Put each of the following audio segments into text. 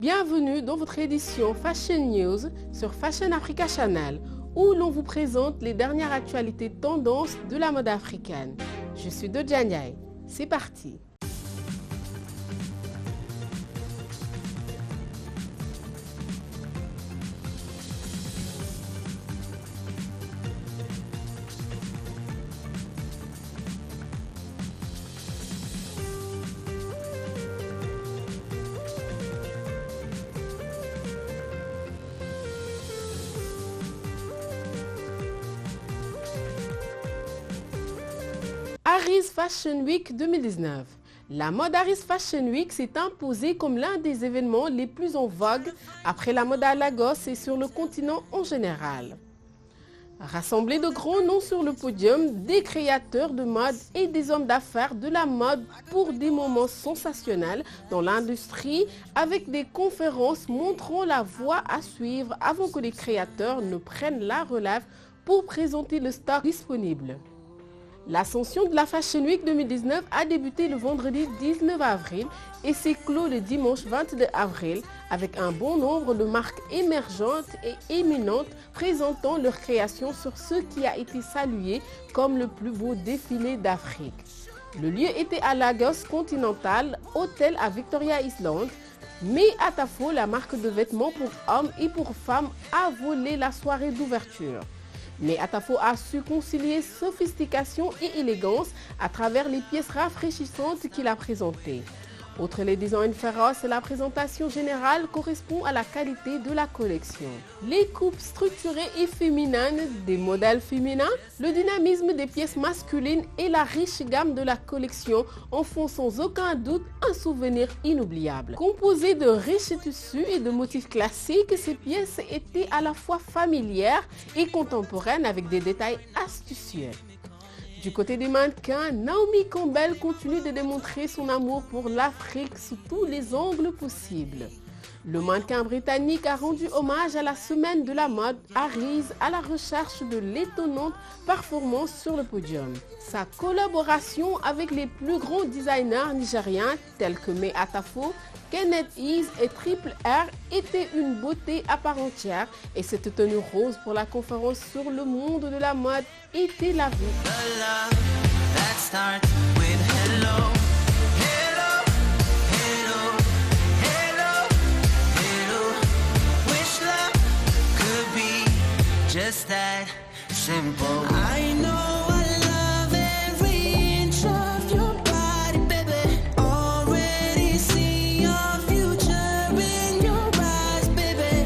Bienvenue dans votre édition Fashion News sur Fashion Africa Channel, où l'on vous présente les dernières actualités tendances de la mode africaine. Je suis Dodja Ndiaye. C'est parti. Aris Fashion Week 2019. La mode Aris Fashion Week s'est imposée comme l'un des événements les plus en vogue après la mode à Lagos et sur le continent en général. Rassemblés de grands noms sur le podium, des créateurs de mode et des hommes d'affaires de la mode pour des moments sensationnels dans l'industrie avec des conférences montrant la voie à suivre avant que les créateurs ne prennent la relève pour présenter le stock disponible. L'ascension de la Fashion Week 2019 a débuté le vendredi 19 avril et s'est clos le dimanche 22 avril avec un bon nombre de marques émergentes et éminentes présentant leur création sur ce qui a été salué comme le plus beau défilé d'Afrique. Le lieu était à Lagos Continental, hôtel à Victoria Island, mais Atafo, la marque de vêtements pour hommes et pour femmes, a volé la soirée d'ouverture. Mais Atafo a su concilier sophistication et élégance à travers les pièces rafraîchissantes qu'il a présentées. Outre les designs féroces, la présentation générale correspond à la qualité de la collection. Les coupes structurées et féminines des modèles féminins, le dynamisme des pièces masculines et la riche gamme de la collection en font sans aucun doute un souvenir inoubliable. Composées de riches tissus et de motifs classiques, ces pièces étaient à la fois familières et contemporaines avec des détails astucieux. Du côté des mannequins, Naomi Campbell continue de démontrer son amour pour l'Afrique sous tous les angles possibles. Le mannequin britannique a rendu hommage à la semaine de la mode Aris à la recherche de l'étonnante performance sur le podium. Sa collaboration avec les plus grands designers nigériens tels que May Atafo, Kenneth Ease et Triple R était une beauté à part entière et cette tenue rose pour la conférence sur le monde de la mode était la vie. Just that simple. I know I love every inch of your body, baby. Already see your future in your eyes, baby.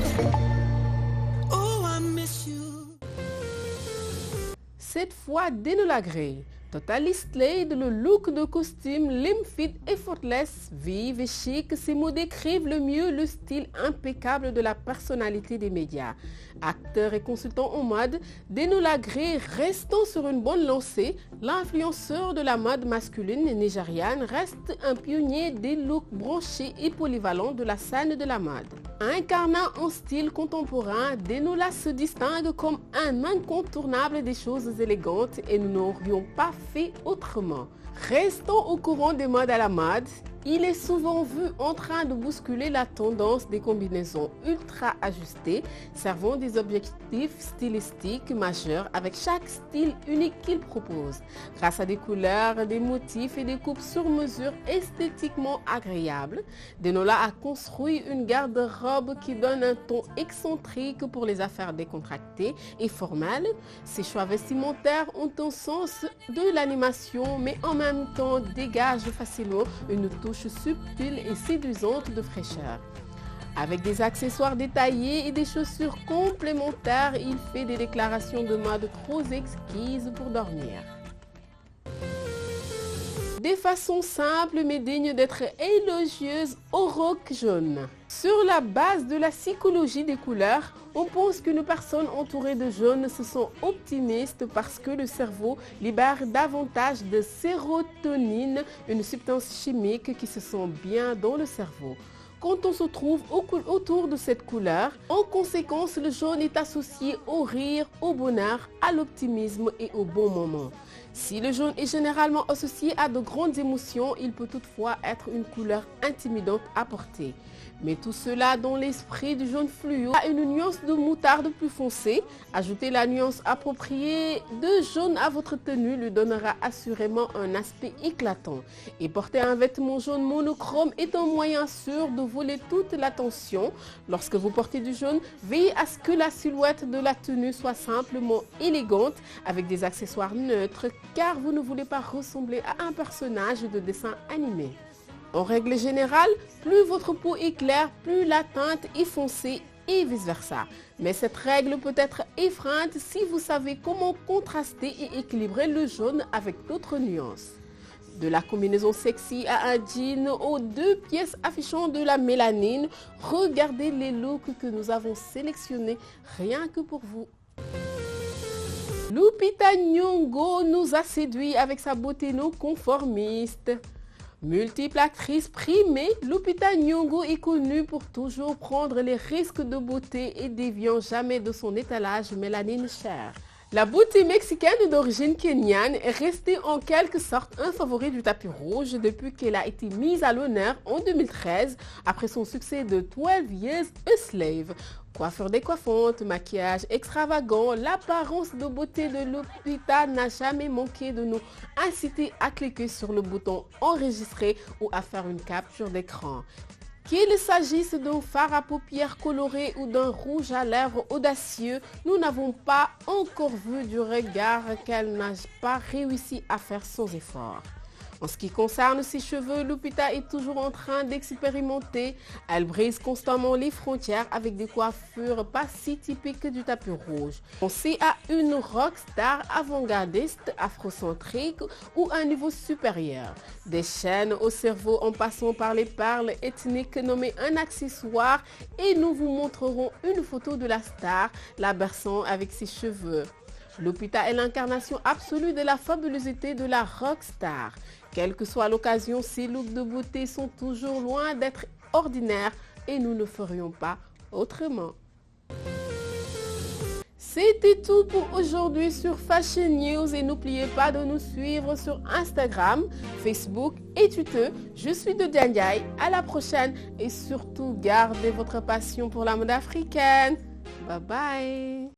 Oh, I miss you. Cette fois, Denola Grey. Totally Slade, le look de costume slim fit effortless, vive et chic, ces mots décrivent le mieux le style impeccable de la personnalité des médias. Acteur et consultant en mode, Denola Grey restant sur une bonne lancée, l'influenceur de la mode masculine nigériane reste un pionnier des looks branchés et polyvalents de la scène de la mode. Incarnant un style contemporain, Denola se distingue comme un incontournable des choses élégantes et nous n'aurions pas fait autrement. Restons au courant des modes à la mode. Il est souvent vu en train de bousculer la tendance des combinaisons ultra ajustées, servant des objectifs stylistiques majeurs avec chaque style unique qu'il propose. Grâce à des couleurs, des motifs et des coupes sur mesure esthétiquement agréables, Denola a construit une garde-robe qui donne un ton excentrique pour les affaires décontractées et formelles. Ses choix vestimentaires ont un sens de l'animation, mais en même temps dégagent facilement une touche subtile et séduisante de fraîcheur. Avec des accessoires détaillés et des chaussures complémentaires, il fait des déclarations de mode trop exquises pour dormir. Des façons simples mais dignes d'être élogieuses au rock jaune. Sur la base de la psychologie des couleurs, on pense qu'une personne entourée de jaune se sent optimiste parce que le cerveau libère davantage de sérotonine, une substance chimique qui se sent bien dans le cerveau. Quand on se trouve autour de cette couleur, en conséquence, le jaune est associé au rire, au bonheur, à l'optimisme et au bon moment. Si le jaune est généralement associé à de grandes émotions, il peut toutefois être une couleur intimidante à porter. Mais tout cela dans l'esprit du jaune fluo à une nuance de moutarde plus foncée. Ajoutez la nuance appropriée de jaune à votre tenue lui donnera assurément un aspect éclatant. Et porter un vêtement jaune monochrome est un moyen sûr de voler toute l'attention. Lorsque vous portez du jaune, veillez à ce que la silhouette de la tenue soit simplement élégante avec des accessoires neutres car vous ne voulez pas ressembler à un personnage de dessin animé. En règle générale, plus votre peau est claire, plus la teinte est foncée et vice-versa. Mais cette règle peut être effrayante si vous savez comment contraster et équilibrer le jaune avec d'autres nuances. De la combinaison sexy à un jean aux 2 pièces affichant de la mélanine, regardez les looks que nous avons sélectionnés rien que pour vous. Lupita Nyong'o nous a séduits avec sa beauté non conformiste. Multiple actrice primée, Lupita Nyong'o est connue pour toujours prendre les risques de beauté et déviant jamais de son étalage mélanine chère. La beauté mexicaine d'origine kenyane est restée en quelque sorte un favori du tapis rouge depuis qu'elle a été mise à l'honneur en 2013 après son succès de 12 Years a Slave. Coiffure décoiffante, maquillage extravagant, l'apparence de beauté de Lupita n'a jamais manqué de nous inciter à cliquer sur le bouton enregistrer ou à faire une capture d'écran. Qu'il s'agisse d'un fard à paupières coloré ou d'un rouge à lèvres audacieux, nous n'avons pas encore vu du regard qu'elle n'a pas réussi à faire sans effort. En ce qui concerne ses cheveux, Lupita est toujours en train d'expérimenter. Elle brise constamment les frontières avec des coiffures pas si typiques du tapis rouge. Pensez à une rockstar avant-gardiste, afrocentrique ou à un niveau supérieur. Des chaînes au cerveau en passant par les perles ethniques nommées un accessoire et nous vous montrerons une photo de la star la berçant avec ses cheveux. Lupita est l'incarnation absolue de la fabulosité de la rockstar. Quelle que soit l'occasion, ces looks de beauté sont toujours loin d'être ordinaires et nous ne ferions pas autrement. C'était tout pour aujourd'hui sur Fashion News et n'oubliez pas de nous suivre sur Instagram, Facebook et Twitter. Je suis Dodia Ndiaye, à la prochaine et surtout gardez votre passion pour la mode africaine. Bye bye.